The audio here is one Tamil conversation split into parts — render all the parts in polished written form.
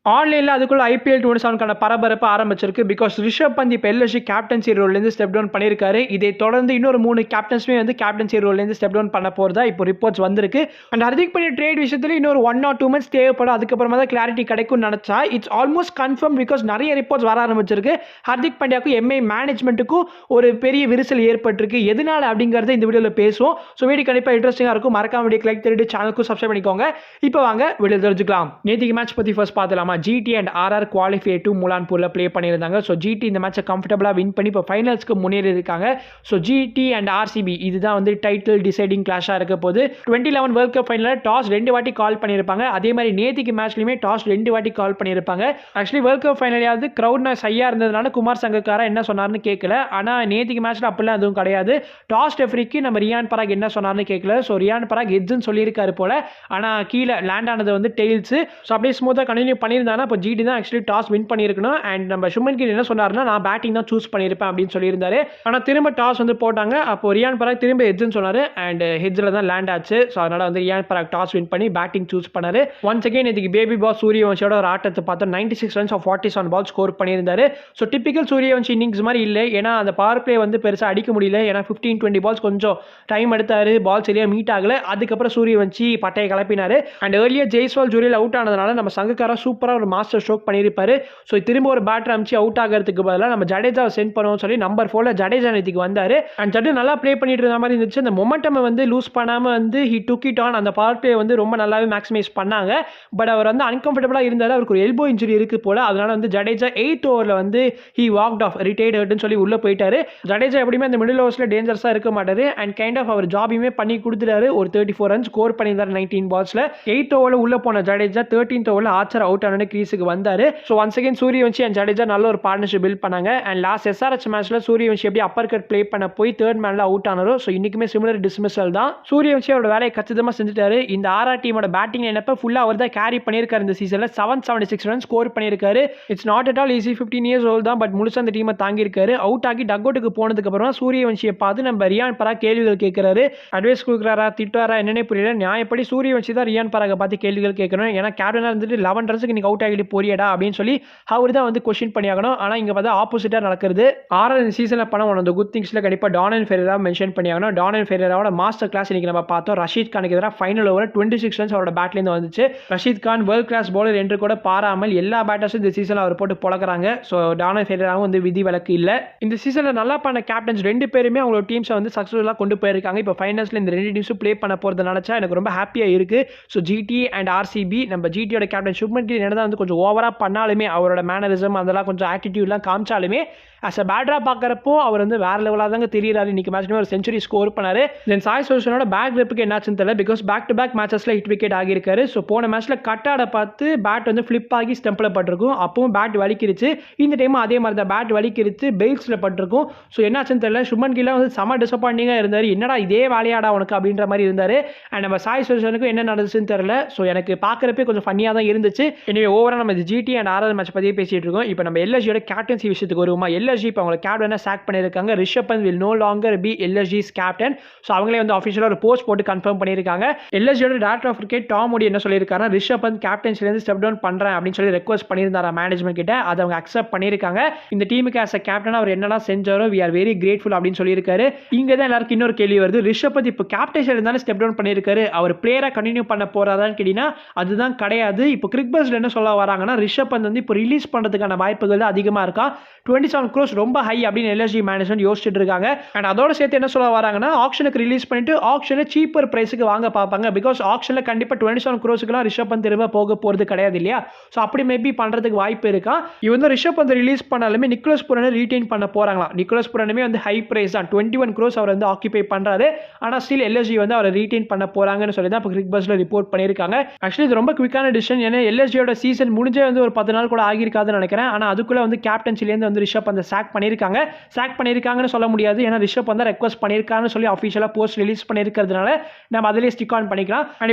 ஆன்லைன்ல அதுக்குள்ள ஐபிஎல் 27க்கான பரபரப்பு ஆரம்பிச்சிருக்கு. பிகாஸ் ரிஷப் பந்த் இப்ப எல்எஸ்ஜி கேப்டன்சி ரோல்லேருந்து ஸ்டெப் டவுன் பண்ணியிருக்காரு. இதை தொடர்ந்து இன்னொரு 3 கேப்டன்ஸுமே வந்து கேப்டன்சி ரோல்லேருந்து ஸ்டெப் டவுன் பண்ண போறதா இப்போ ரிப்போர்ட்ஸ் வந்திருக்கு. அண்ட் ஹர்திக் பாண்டியா ட்ரேட் விஷயத்துல இன்னொரு 1 or 2 months தேவைப்படும். அதுக்கப்புறமா தான் கிளாரிட்டி கிடைக்கும்னு நினைச்சா இட்ஸ் ஆல்மோஸ்ட் கன்ஃபார்ம். பிகாஸ் நிறைய ரிப்போர்ட்ஸ் வர ஆரம்பிச்சிருக்கு. ஹர்திக் பாண்டியாவுக்கும் எம்ஐ மேனேஜ்மெண்ட்டுக்கும் ஒரு பெரிய விரிசல் ஏற்பட்டிருக்கு. எதனால அப்படிங்கறத இந்த வீடியோல பேசுவோம். ஸோ வீடியோ கண்டிப்பா இன்ட்ரெஸ்டிங்கா இருக்கும். மறக்காம வீடியோ லைக் பண்ணிட்டு சேனலுக்கு சப்ஸ்கிரைப் பண்ணிக்கோங்க. இப்போ வாங்க வீடியோ தெரிஞ்சுக்கலாம். நேத்திக்கு மேட்ச் பத்தி ஃபர்ஸ்ட் பார்த்தலாமா. GT and RR qualify to முலான்பூர்ல ப்ளே பண்ணியிருந்தாங்க. ஸோ ஜிடி இந்த மேட்சை கம்ஃபர்டபுளாக வின் பண்ணி இப்போ ஃபைனல்ஸ்க்கு முன்னேறி இருக்காங்க. ஸோ ஜிடி அண்ட் ஆர்சிபி இதுதான் வந்து டைட்டில் டிசைடிங் கிளாஷாக இருக்க போது. 2011 வேர்ல்ட் கப் ஃபைனலில் டாஸ் 2 வாட்டி கால் பண்ணியிருப்பாங்க. அதே மாதிரி நேத்திக்கு மேட்ச்லையுமே டாஸ் 2 வாட்டி கால் பண்ணியிருப்பாங்க. ஆக்சுவலி வேர்ல்ட் கப் ஃபைனலாவது கிரௌட் நாய்ஸ் ஹையா இருந்ததுனால குமார் சங்கக்காரா என்ன சொன்னார்னு கேட்கல. ஆனால் நேத்திக்கு மேட்ச்ல அப்படிலாம் எதுவும் கிடையாது. டாஸ் ரெஃப்ரிக்கு நம்ம ரியான் பராக் என்ன சொன்னார்னு கேட்கல. ஸோ ரியான் பராக் ஹெட்ஸ்ன்னு சொல்லியிருக்காரு போல. ஆனால் கீழே லேண்ட் ஆனது வந்து டெயில்ஸ். ஸோ அப்படியே ஸ்மூத்தாக கண்டினியூ பண்ணியிருந்தாங்கன்னா இப்போ ஜிடி தான் ஆக்சுவலி டாஸ் வின் பண்ணியிருக்கணும். அண்ட் நம்ம சுமன் கில் என்ன சொன்னார்னா நான் பேட்டிங் தான் சூஸ் பண்ணியிருப்பேன் அப்படின்னு சொல்லியிருந்தாரு. ஆனால் திரும்ப டாஸ் வந்து போட்டாங்க. அப்போ ரியான் பராக் திரும்ப ஹெட்ஸ்ன்னு சொன்னார். அண்ட் ஹெட்ஸில் தான் லேண்ட் ஆச்சு. ஸோ அதனால வந்து ரியான் பராக் டாஸ் வின் பண்ணி பேட்டிங் சூஸ் பண்ணாரு. ஒன்ஸ் அகைன் இதுக்கு பேபி பாஸ் சூரியவன்ஷியோட ஒரு ஆட்டத்தை பார்த்தோம். 96 runs ஆஃப் 47 balls ஸ்கோர் பண்ணியிருந்தாரு. ஸோ டிப்பிக்கல் சூரியவன்ஷி இன்னிங்ஸ் மாதிரி இல்லை. ஏன்னா அந்த பவர் பிளே வந்து பெருசாக அடிக்க முடியல. ஏன்னா 15-20 balls கொஞ்சம் டைம் எடுத்தாரு. பால் சரியா மீட் ஆகல. அதுக்கப்புறம் சூரியவன்ஷி பட்டையை கிளப்பினாரு. And earlier Jaiswal Jurel out ஆனதுனால நம்ம சங்கக்காரா சூப்பராக ஒரு மாஸ்டர் ஸ்ட்ரோக் பண்ணியிருப்பாரு. ஸோ திரும்ப ஒரு பேட்டர் அமிச்சு அவுட் ஆகிறதுக்கு பதிலாக நம்ம ஜடேஜாவை சென்ட் பண்ணுவோம் சொல்லி நம்பர் 4ல ஜடேஜா நேத்திக்கு வந்தாரு. அண்ட் ஜடேஜா நல்லா ப்ளே பண்ணிட்டு இருந்த மாதிரி இருந்துச்சு. அந்த மொமெண்டம் வந்து லூஸ் பண்ணாமல் வந்து ஹி டுக் இட் ஆன். அந்த பவர் பிளே வந்து ரொம்ப நல்லாவே மேக்ஸிமைஸ் பண்ணாங்க. பட் அவர் வந்து அன்கம்ஃபர்டபுளாக இருந்தார். அவருக்கு ஒரு எல்போ இன்ஜுரி இருக்கு போல. அதனால வந்து ஜடேஜா 8th ஓவரில் வந்து ஹி வாக்ட் ஆஃப் ரிட்டையர்டுன்னு சொல்லி உள்ள போயிட்டாரு. ஜடேஜா எப்படியுமே அந்த மிடில் ஓவர்ஸ்ல டேஞ்சரஸாக இருக்க மாட்டாரு. அண்ட் கைண்ட் ஆஃப் அவர் ஜாபையுமே பண்ணி கொடுத்துட்டாரு. ஒரு 34 runs ஸ்கோர் பண்ணியிருந்தார் 19 balls-ல. 8th ஓவரில் உள்ள போன ஜடேஜா 13th ஓவரில் ஆர்ச்சர் அவுட் ஆன கிரீஸுக்கு வந்தாரு. So once again Suryavanshi and Jadeja நல்ல ஒரு பார்ட்னர்ஷிப் பில்ட் பண்ணாங்க. அண்ட் லாஸ்ட் எஸ்ஆர்எச் மேட்ச்ல சூரியவன்ஷி எப்படி அப்பர் கட் ப்ளே பண்ண போய் தேர்ட் மேன்ல அவுட் ஆனாரோ ஸோ இன்னைக்குமே சிமிலர் டிஸ்மிசல் தான். சூரியவன்ஷி அவரோட வேலையை கச்சிதமாக செஞ்சுட்டாரு. இந்த ஆர்ஆர் டீமோட பேட்டிங் லைனப்ப ஃபுல்லாக அவர் தான் கேரி பண்ணியிருக்காரு. இந்த சீசன்ல 776 runs ஸ்கோர் பண்ணியிருக்காரு. It's not at all easy. 15 years old தான். பட் முழுசா அந்த டீமை தாங்கியிருக்காரு. அவுட் ஆகி டக் அவுட்டுக்கு போனதுக்கு அப்புறமா சூரியவன்ஷியை பார்த்து நம்ம ரியான் பராக் கேள்விகள் கேட்கிறாரு. அட்வைஸ் கொடுக்குறாரா திட்டுறாரா என்னன்னே புரியல. நியாயப்படி சூரியவன்ஷி தான் ரியான் பராகை பார்த்து கேள்விகள் கேட்கணும். ஏன்னா கேப்டனா இருந்துட்டு 11 runs நீங்க அவுட் ஆகிட்டு போறியடா அப்படின்னு சொல்லி அவர் தான் வந்து கொஸ்டின் பண்ணியாகணும். ஆனால் இங்கே பார்த்தா ஆப்போசிட்டாக நடக்கிறது. ஆர்ஆர் இந்த சீசனில் பண்ண ஒன் ஆஃப் த குட் திங்ஸில் கண்டிப்பாக டான் அண்ட் ஃபெரேரா மென்ஷன் பண்ணியாகணும். டான் அண்ட் ஃபெரேராவோட மாஸ்டர் கிளாஸ் இன்னைக்கு நம்ம பார்த்தோம். ரஷீத் கானுக்கு எதிராக ஃபைனல் ஓவர் 26 runs அவரோட பேட்லேருந்து வந்துச்சு. Rashid Khan world class bowler என்று கூட பாராமல் எல்லா பேட்டர்ஸும் இந்த சீசனில் அவர் போட்டு பொழக்கிறாங்க. ஸோ டான் அண்ட் ஃபெரேராவும் வந்து விதி விலக்கு இல்லை. இந்த சீசனில் நல்லா பண்ண கேப்டன்ஸ் 2 பேருமே அவங்களோட டீம்ஸை வந்து சக்ஸஸ்ஃபுல்லாக கொண்டு போயிருக்காங்க. இப்போ ஃபைனல்ஸில் இந்த 2 டீம்ஸும் ப்ளே பண்ண போகிறது நினச்சா எனக்கு ரொம்ப ஹாப்பியாக இருக்குது. ஸோ ஜிடி அண்ட் ஆர்சிபி நம்ம ஜிடியோட கேப்டன் சுப்மன் கில் என்னதான் வந்து கொஞ்சம் ஓவராக பண்ணாலுமே அவரோட மேனரிசம் அதெல்லாம் கொஞ்சம் ஆட்டிடியூட்லாம் காமிச்சாலுமே அஸ் அ பேட்டராக பார்க்குறப்போ அவர் வந்து வேற லெவலாக தாங்க தெரியுறாரு. இன்னைக்கு மேட்ச்லேயே ஒரு செஞ்சுரி ஸ்கோர் பண்ணாரு. தென் சாய் சுதர்ஷனோட பேக் கிரிப்புக்கு என்னாச்சுன்னு தெரியல. பிகாஸ் பேக் டு பேக் மேட்சஸ்ல ஹிட் விக்கெட் ஆகியிருக்காரு. ஸோ போன மேட்ச்ல கட்டாட பார்த்து பேட் வந்து ஃபிளிப் ஆகி ஸ்டெம்பில் பட்டிருக்கும். அப்பவும் பேட் வலிக்கிருச்சு. இந்த டைம் அதே மாதிரி தான் பேட் வலிக்கிருச்சு பெயில்ஸில் பட்டிருக்கும். ஸோ என்னாச்சுன்னு தெரியல. சுமன் கில் வந்து செம டிசப்பாயிண்டிங்காக இருந்தார். என்னடா இதே வேலையாடா உனக்கு அப்படின்ற மாதிரி இருந்தார். அண்ட் நம்ம சாய் சுதர்ஷனுக்கும் என்ன நடந்துச்சுன்னு தெரியல. ஸோ எனக்கு பார்க்குறப்பே கொஞ்சம் ஃபன்னியாக தான் இருந்துச்சு. எனவே ஓவராக நம்ம ஜிடி அண்ட் ஆர்ஆர் மேட்ச் பற்றியே பேசிட்டு இருக்கோம். இப்போ நம்ம எல்எஸ்ஜியோட கேப்டன்சி விஷயத்துக்கு வருவோமா. எல்எஸ்ஜி இப்போ அவங்க கேப்டன் சாக் பண்ணியிருக்காங்க. Rishabh Pant will no longer be LSG's captain. So அவங்களே வந்து ஆஃபிஷியலாக ஒரு போஸ்ட் போட்டு கன்ஃபார்ம் பண்ணியிருக்காங்க. எல்எஸ்ஜியோட director of cricket Tom Moody என்ன சொல்லியிருக்காங்க, ரிஷப் பந்த் கேப்டன்சிலேருந்து ஸ்டெப் டவுன் பண்ணுறேன் அப்படின்னு சொல்லி ரெக்வஸ்ட் பண்ணியிருந்தாரா மேனேஜ்மெண்ட் கிட்ட. அதை அவங்க அக்செப்ட் பண்ணியிருக்காங்க. இந்த டீமுக்கு ஆஸ் அ கேப்டன் அவர் என்னெல்லாம் செஞ்சாரோ we are very grateful அப்படின்னு சொல்லியிருக்காரு. இங்கே தான் எல்லாருக்கும் இன்னொரு கேள்வி வருது. ரிஷப் பந்த் இப்போ கேப்டன்சியில் இருந்தாலும் ஸ்டெப் டவுன் பண்ணியிருக்காரு. அவர் பிளேயராக கண்டினியூ பண்ண போறாதான்னு கேட்டீங்கன்னா அதுதான் கிடையாது. இப்போ கிரிக் பஸ்ல என்ன சொல்ல வராங்கன்னா ரிஷப் பந்த் வந்து இப்போ ரிலீஸ் பண்ணுறதுக்கான வாய்ப்புகள் தான் அதிகமாக இருக்கா. 27 crores ரொம்ப ஹை அப்படின்னு எல்எஸ்ஜி மேனேஜ்மெண்ட் யோசிச்சுட்டு இருக்காங்க. அண்ட் அதோட சேர்த்து என்ன சொல்ல வராங்கன்னா ஆக்ஷனுக்கு ரிலீஸ் பண்ணிட்டு ஆக்ஷனை சீப்பர் பிரைஸுக்கு வாங்க பார்ப்பாங்க. பிகாஸ் ஆக்ஷனில் கண்டிப்பாக 27 crores ரிஷப் பந்த் திரும்ப போக போகிறது கிடையாது இல்லையா. ஸோ அப்படி மேபி பண்ணுறதுக்கு வாய்ப்பு இருக்கா. இவன் வந்து ரிஷப் பந்த் ரிலீஸ் பண்ணாலுமே நிக்கோலஸ் புரானை ரீடைன் பண்ண போறாங்களா. நிக்கோலஸ் புரானுமே வந்து ஹை பிரைஸ் தான் 21 crores அவர் வந்து ஆக்கிபை பண்ணுறாரு. ஆனால் ஸ்டில் எல்எஸ்ஜி வந்து அவரை ரீடைன் பண்ண போறாங்கன்னு சொல்லி தான் இப்போ கிரிக் பஸ்ல ரிப்போர்ட் பண்ணியிருக்காங்க. ஆக்சுவலி இது ரொம்ப குவிக்கான டிசிஷன். ஏன்னா எல்எஸ்ஜியோட சீசன் முடிஞ்சே வந்து ஒரு 10 நாள் கூட ஆகியிருக்காதுன்னு நினைக்கிறேன். ஆனால் அதுக்குள்ளே வந்து கேப்டன்சிலேருந்து வந்து ரிஷப் பந்த் சாக் பண்ணியிருக்காங்கன்னு சொல்ல முடியாது. ஏன்னா ரிஷப் பந்த் ரெக்வஸ்ட் பண்ணியிருக்காங்கன்னு சொல்லி ஆஃபிஷியலாக போஸ்ட் ரிலீஸ் பண்ணியிருக்கிறதுனால நம்ம அதிலே ஸ்டிக் ஆன் பண்ணிக்கலாம். அண்ட்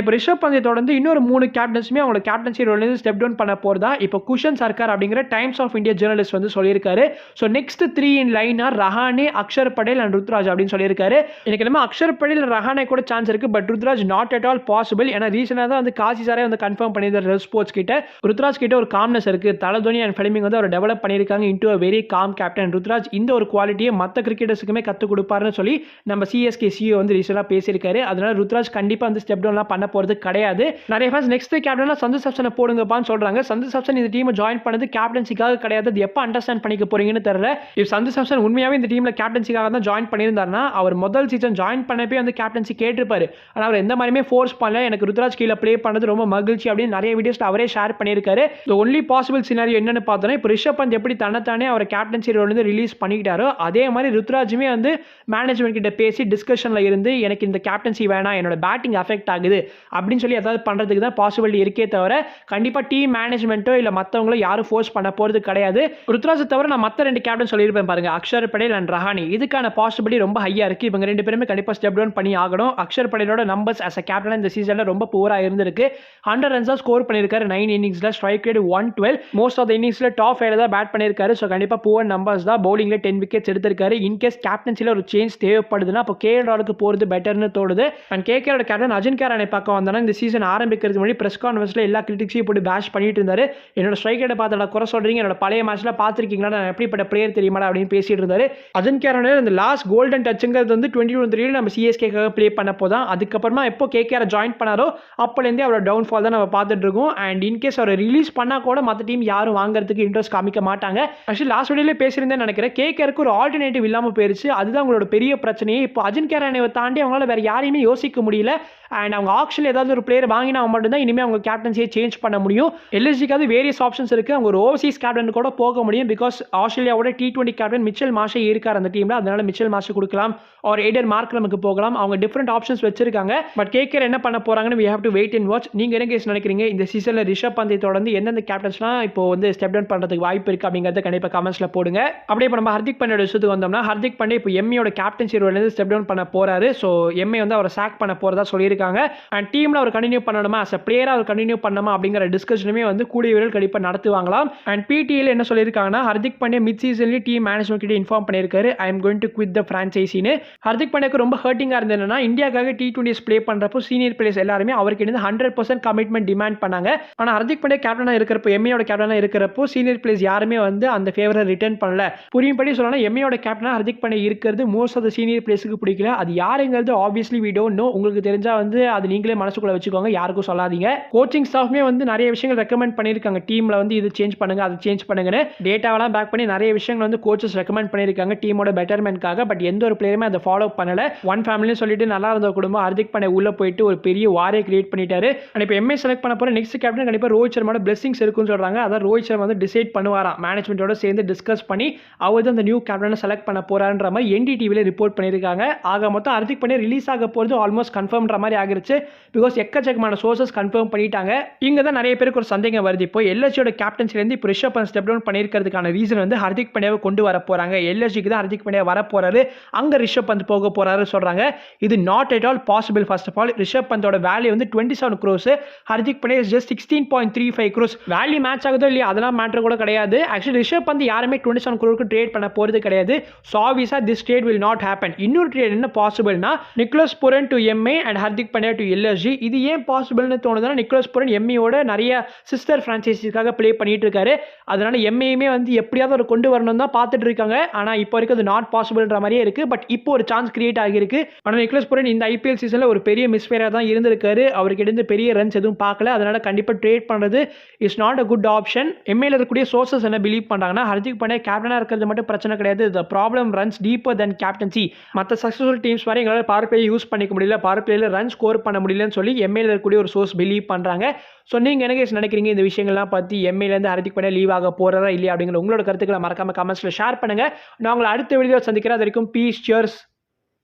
இப்போ ரிஷப் பந்தை தொடர்ந்து இன்னொரு 3 கேப்டன்ஸுமே அவங்களோட கேப்டன்சி ரோல்லேருந்து ஸ்டெப் டவுன் பண்ண போகிறதா இப்போ குஷன் சர்க்கார் அப்படிங்கிற டைம்ஸ் ஆஃப் இந்தியா ஜேர்னலிஸ்ட் வந்து சொல்லியிருக்காரு. So next 3 in line are Rahane, Axar Patel and Ruturaj அப்படின்னு சொல்லியிருக்காரு. எனக்கு நம்ம அக்ஷர் படேல் ரஹானே கூட சான்ஸ் இருக்கு. But Ruturaj not at all possible. ஏன்னா ரீசனாக தான் வந்து காசி சாரே வந்து கன்ஃபார்ம் பண்ணியிருந்தார் ரெட் ஸ்போர்ட்ஸ் கிட்ட. ருத்ராஜ் கிட்ட ஒரு காம்னஸ் இருக்கு. தலதோனி அண்ட் ஃபிளமிங் வந்து அவர் டெவலப் பண்ணியிருக்காங்க into a very com captain. Ruturaj இந்த ஒரு குவாலிட்டியை மற்ற கிரிக்கெட்டர்ஸுக்குமே கற்றுக் கொடுப்பாருன்னு சொல்லி நம்ம சிஎஸ்கே சிஓ வந்து ரீசெண்டாக பேசியிருக்காரு. அதனால ருத்ராஜ் கண்டிப்பாக வந்து ஸ்டெப் டவுன்லாம் பண்ண போகிறது கிடையாது. நிறைய ஃபேன்ஸ் நெக்ஸ்ட் கேப்டனா சந்து சாம்சனை போடுங்கப்பான்னு சொல்றாங்க. சந்து சாம்சன் இந்த டீமை ஜாயின் பண்ணது கேப்டன்சிக்காக கிடையாது. அது எப்போ அண்டர்ஸ்டாண்ட் பண்ணிக்க போறீங்கன்னு தெரியல. இப் சந்து சாம்சன் உண்மையாவே இந்த டீம்ல கேப்டன்சிக்காக தான் ஜாயின் பண்ணியிருந்தாருன்னா அவர் முதல் சீசன் ஜாயின் பண்ணப்பே வந்து கேப்டன்சி கேட்டிருப்பாரு. ஆனால் அவர் எந்த மாதிரியுமே ஃபோர்ஸ் பண்ணல. எனக்கு ருத்ராஜ் கீழே ப்ளே பண்ணது ரொம்ப மகிழ்ச்சி அப்படின்னு நிறைய வீடியோஸ்ல அவரே ஷேர் பண்ணியிருக்காரு. ஒன்லி பாசிபிள் சினாரியோ என்னன்னு பார்த்தோன்னா இப்போ ரிஷப் பந்த் எப்படி தன்னைத்தானே அவர் கேப்டன்சி ரோல் வந்து ரிலீஸ் பண்ணிக்கிட்டாரோ அதே மாதிரி ருத்ராஜுமே வந்து மேனேஜ்மெண்ட் கிட்ட பேசி டிஸ்கஷன்ல இருந்து எனக்கு இந்த கேப்டன்சி வேணாம், என்னோட பேட்டிங் அஃபெக்ட் ஆகுது அப்படின்னு சொல்லி ஏதாவது பண்றதுக்கு தான் பாசிபிலிட்டி இருக்கே தவிர கண்டிப்பா டீம் மேனேஜ்மெண்ட்டோ இல்ல மற்றவங்களோ யாரும் ஃபோர்ஸ் பண்ண போறது கிடையாது. ருத்ராஜை தவிர நான் மற்ற 2 கேப்டன் சொல்லியிருப்பேன் பாருங்க, அக்ஷர் படேல் அண்ட் ரஹானி. இதுக்கான பாசிபிலிட்டி ரொம்ப ஹையா இருக்கு. இவங்க 2 பேருமே கண்டிப்பா ஸ்டெப் டவுன் பண்ணி ஆகணும். அக்ஷர் படேலோட நம்பர்ஸ் as a கேப்டன் இந்த சீசன்ல ரொம்ப புவரா இருந்திருக்கு. 100 ரன்ஸ் ஸ்கோர் பண்ணியிருக்காரு 9 இன்னிங்ஸ்ல. Strike rate 112. Most of the இன்னிங்ஸ்ல டாப் 5 தான் பேட் பண்ணியிருக்காரு. ஸோ கண்டிப்பா புவர் நம்பர்ஸ் தான். பவுலிங்ல 10 விக்கெட்ஸ் எடுத்திருக்காரு. இன்கேஸ் கேப்டன்சில ஒரு சேஞ்ச் தேவைப்படுதுன்னா அப்போ கேஎல் ராகுலுக்கு போறது பெட்டர்னு தோணுது. அண்ட் கேகேஆரோட கேப்டன் அஜின்காரனை பார்க்க வந்தானா இந்த சீசன் ஆரம்பிக்கிறதுக்கு முன்னாடி பிரஸ் கான்ஃபரன்ஸ்ல எல்லா கிரிட்டிக்ஸையும் போட்டு பேஷ் பண்ணிட்டு இருந்தாரு. என்னோட ஸ்ட்ரைக் ரேட்டை பார்த்து குறை சொல்றீங்க, என்னோட பழைய மேட்ச்ல பார்த்துருக்கீங்களா, நான் எப்படிப்பட்ட பிளேயர் தெரியுமாடா அப்படின்னு பேசிட்டு இருந்தாரு. அஜின்காரனே இந்த லாஸ்ட் கோல்டன் டச்சுங்கிறது வந்து 2023 நம்ம சிஎஸ்கேக்காக ப்ளே பண்ண போதான். அதுக்கப்புறமா எப்போ கேகேஆர் ஜாயின் பண்ணாரோ அப்போலேருந்தே அவரோட டவுன்ஃபால் தான் நம்ம பார்த்துட்டு இருக்கோம். அண்ட் இன்கேஸ் அவரை ரிலீஸ் பண்ணா கூட மற்ற டீம் யாரும் வாங்குறதுக்கு இன்ட்ரெஸ்ட் காமிக்க மாட்டாங்க. ஆக்சுவலி லாஸ்ட் வீடியோல பேசியிருந்தேன் நினைக்கிறேன். கேகேஆருக்கு ஒரு ஆல்டர்னேட்டிவ் இல்லாமல் போயிருச்சு. அதுதான் உங்களோட பெரிய பிரச்சனையே. இப்போ அஜின்காரனை தாண்டி அவங்களால வேற யாரையுமே யோசிக்க முடியல. அண்ட் அவங்க ஆக்சுவலி ஏதாவது ஒரு பிளேயர் வாங்கினா மட்டும்தான் இனிமேல் அவங்க கேப்டன்சியை சேஞ்ச் பண்ண முடியும். எல்எஸ்ஜிக்காவது வேரியஸ் ஆப்ஷன்ஸ் இருக்கு. அவங்க ஒரு ஓவர்சீஸ் கேப்டன் கூட போக முடியும். பிகாஸ் ஆஸ்திரேலியாவோட T20 கேப்டன் மிச்சல் மார்ஷே இருக்கார் அந்த டீம்ல. அதனால மிச்சல் மார்ஷே கொடுக்கலாம். ஒரு எய்டர் மார்க்ரமுக்கு போகலாம். அவங்க டிஃப்ரெண்ட் ஆப்ஷன்ஸ் வச்சிருக்காங்க. பட் கேகேஆர் என்ன பண்ண போறாங்கன்னு we have to wait and watch. நீங்க என்ன கேஸ் நினைக்கிறீங்க? இந்த சீசன்ல ரிஷப் பந்தை தொடர்ந்து எந்தெந்த கேப்டன்ஸ்லாம் இப்போ வந்து ஸ்டெப் டவுன் பண்றதுக்கு வாய்ப்பு இருக்கு அப்படிங்கறத கண்டிப்பா கமெண்ட்ஸ்ல போடுங்க. அப்படியே நம்ம ஹர்திக் பாண்டியோட விஷயத்துக்கு வந்தோம்னா ஹர்திக் பாண்டியா இப்போ எம்ஏயோட கேப்டன்சி ரோல்ல இருந்து ஸ்டெப் டவுன் பண்ண போறாரு. ஸோ எம்ஏ வந்து அவரை சாக் பண்ண போறதா சொல்லியிருக்காங்க. அண்ட் டீம்ல அவர் கண்டினியூ பண்ணணுமா, as a பிளேயரா அவர் கண்டினியூ பண்ணணுமா அப்படிங்கிற டிஸ்கஷனுமே வந்து கூடிய விரைவில் கண்டிப்பா நடத்துவாங்களாம். அண்ட் பிடிஎல் என்ன சொல்லியிருக்காங்கன்னா ஹர்திக் பாண்டியா மிட் சீசன்லயே டீம் மேனேஜ்மெண்ட் கிட்ட இன்ஃபார்ம் பண்ணியிருக்காரு, I'm going to quit the பிரான்சைசின்னு. ஹர்திக் பாண்டியாக்கு ரொம்ப ஹர்ட்டிங்கா இருந்ததுன்னா இந்தியாக்காக T20s ப்ளே பண்றப்போ சீனியர் பிளேயர்ஸ் எல்லாருமே அவருக்கு இருந்து 100% கமிட்மெண்ட் டிமாண்ட் பண்ணாங்க. ஆனால் ஹர்திக் பாண்டியா கேப்டனா இருக்கிறப்போ எம்ஏயோட கேப்டனா இருக்கிறப்போ சீனியர் பிளேயர்ஸ் யாருமே வந்து அந்த ஃபேவரை ரிட்டர்ன் பண்ணல. புரியும்படி சொல்லணும், எம்ஏயோட கேப்டனா ஹர்திக் பாண்டியா இருக்கிறது மோஸ்ட் ஆஃப் த சீனியர் பிளேயர்ஸ்க்கு பிடிக்கல. அது யாருங்கிறது ஆப்வியஸ்லி we don't know. உங்களுக்கு தெரிஞ்சா வந்து அது நீங்களே மனசுக்குள்ள வச்சுக்கோங்க, யாருக்கும் சொல்லாதீங்க. கோச்சிங் ஸ்டாஃப்மே வந்து நிறைய விஷயங்கள் ரெக்கமெண்ட் பண்ணியிருக்காங்க. டீம்ல வந்து இது சேஞ்ச் பண்ணுங்க, அது சேஞ்ச் பண்ணுங்கன்னு டேட்டாவெல்லாம் பேக் பண்ணி நிறைய விஷயங்கள் வந்து கோச்சஸ் ரெக்கமெண்ட் பண்ணியிருக்காங்க டீமோட பெட்டர்மெண்ட்காக. பட் எந்த ஒரு பிளேயருமே அதை ஃபாலோ பண்ணல. ஒன் ஃபேமிலின்னு சொல்லிட்டு நல்லா இருந்த குடும்பம் ஹர்திக் பாண்டியா உள்ள போயிட்டு ஒரு பெரிய வாரே கிரியேட் பண்ணிட்டாரு. அண்ட் இப்போ எம்ஏ செலக்ட் பண்ண போற நெக்ஸ்ட் கேப்டன் கண்டிப்பா ரோஹித் சர்மாவோட பிளெஸிங்ஸ் இருக்குன்னு சொல்றாங்க. அதான் ரோஹித் சர்மா வந்து டிசைட் பண்ணுவாராம், மேனேஜ்மெண்டோட சேர்ந்து டிஸ்கஸ் பண்ணி அவர் தான் அந்த நியூ கேப்டனை செலக்ட் பண்ண போறான்ற மாதிரி என்டிடிவில ரிப்போர்ட் பண்ணியிருக்காங்க. ஆக மொத்தம் ஹர்திக் பாண்டியா ரிலீஸ் ஆக போறது ஆல்மோஸ்ட் கன்ஃபார்ம்ன்ற மாதிரி ஆகிருச்சு. பிகாஸ் எக்கச்சக்கமான சோர்சஸ் கன்ஃபார்ம் பண்ணிட்டாங்க. இங்க தான் நிறைய பேருக்கு ஒரு சந்தேகம் வருது. இப்போ எல்எஸ்ஜியோட கேப்டன்சில இருந்து இப்போ ரிஷப் பந்த் ஸ்டெப் டவுன் பண்ணியிருக்கிறதுக்கான ரீசன் வந்து ஹர்திக் பாண்டியாவை கொண்டு வர போறாங்க. எல்எஸ்ஜிக்கு தான் ஹர்திக் பாண்டியா வர போறாரு, அங்க ரிஷப் பந்த் போக போறாரு சொல்றாங்க. இது not at all possible. First of all Rishabh பந்தோட வேல்யூ வந்து 27 crores, Hardik Pandya is just 16.35 crores. Value match ஆகுதோ இல்லையா அதெல்லாம் மேட்டர் கூட கிடையாது. ஆக்சுவலி ரிஷப் பந்த் யாருமே 27 crore ட்ரேட் பண்ண போறது கிடையாது. ஸோ ஆப்வியஸா this trade will not happen. இன்னொரு ட்ரேட் என்ன பாசிபிள்னா Nicholas Pooran to MI and Hardik Pandya to LSG. இது ஏன் பாசிபிள்னு தோணுதுன்னா நிக்கோலஸ் புரன் எம்ஏயோட நிறைய சிஸ்டர் பிரான்சைஸிக்காக ப்ளே பண்ணிட்டு இருக்காரு. அதனால எம்ஏயுமே வந்து எப்படியாவது ஒரு கொண்டு வரணும் தான் பார்த்துட்டு இருக்காங்க. ஆனா இப்போ வரைக்கும் அது நாட் பாசிபிள்ன்ற மாதிரியே இருக்கு. பட் இப்போ ஒரு சான்ஸ் கிரியேட் ஆகிருக்கு. ஆனால் நிக்கோலஸ் புரன் இந்த ஐபிஎல் சீசன்ல ஒரு பெரிய மிஸ்ஃபேரா தான் இருந்திருக்காரு. அவருக்கு இருந்து பெரிய ரன்ஸ் எதுவும் பார்க்கல. அதனால கண்டிப்பா ட்ரேட் பண்றது is not a good option. எம்ஏல இருக்கக்கூடிய சோர்சஸ் என்ன பிலீவ் பண்றாங்கன்னா ஹர்திக் பாண்டியா கேப்டனா இருக்கிறது மட்டும் பிரச்சனை கிடையாது. The problem runs deeper then captaincy. மற்ற சக்சஸ்ஃபுல் டீம்ஸ் மாதிரி எங்களால் பவர் பிளே யூஸ் பண்ணிக்க முடியல, பவர் பிளேல ரன் ஸ்கோர் பண்ண முடியலன்னு சொல்லி எம்ஏல இருக்கக்கூடிய ஒரு சோர்ஸ் பிலீவ் பண்றாங்க. ஸோ நீங்க என்ன நினைக்கிறீங்க இந்த விஷயங்கள்லாம் பத்தி? எம்ஏல இருந்து ஹர்திக் பாண்டியா லீவ் ஆக போறாரா இல்லையா அப்படிங்கிற உங்களோட கருத்துக்களை மறக்காம கமெண்ட்ஸ்ல ஷேர் பண்ணுங்க. நான் உங்களை அடுத்த வீடியோ சந்திக்கிறேன். அது வரைக்கும் பீஸ், சியர்ஸ்,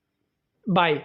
பாய்.